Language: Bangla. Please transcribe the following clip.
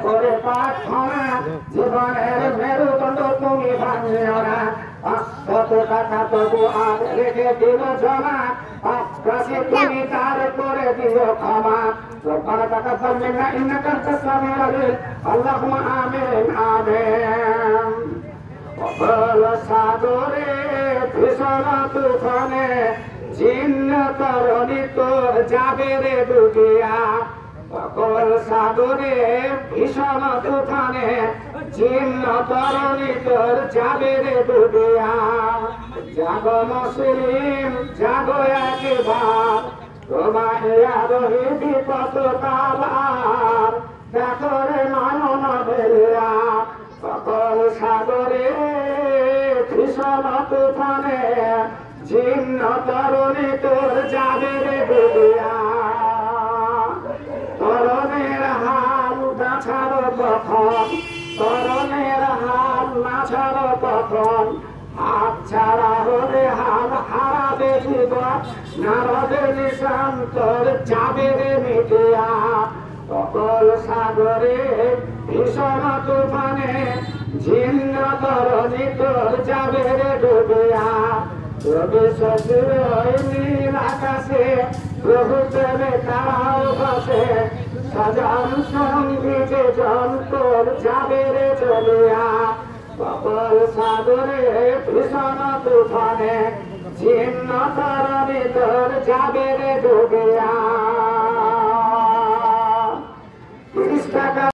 করে প্রার্থনা জীবনের মেরুদণ্ড তুমি ভাঙিও না কত টাকা তবু আর রেখে দিল জমা আকাশে তুমি তার করে দিও ক্ষমা রব্বানা তাকাব্বাল মিন্না ইন্নাকা আনতাস সামিউল আলিম আল্লাহুম্মা আমিন আমিন অবল সাগরে ভীষণ তুফানে জিন্ন তরণী তোর যাবে রে ডুবিয়া অকল সাগরে ভীষণ তুফানে জিন্ন তরণী তোর যাবে রে ডুবিয়া জাগো মুসলিম জাগো একবার তোমাহিয়া রহি বিপদ কালার দেখো রে মানন বেলিয়া অকল সাগরে ভীষণ তুফানে জিন্ন তরণী তোর যাবে রে ডুবিয়া তরণের হাল না ছাড়ো তখন তরণের হাল না ছাড়ো তখন হাত ছাড়া হলে হাল হারাবে জীবন নারদে নিশান তোর যাবে রে মিটিয়া অকল সাগরে ভীষণ তুফানে ঝিন্ন তরণী তোর যাবে রে ডুবিয়া রবি শশুর নীল আকাশে প্রভু প্রেমে তারাও বসে সাজান সঙ্গী যে জন তোর যাবে রে চলিয়া অকল সাগরে ভীষণ তুফানে ঝিন্ন তরণী তোর যাবে রে ডুবিয়া।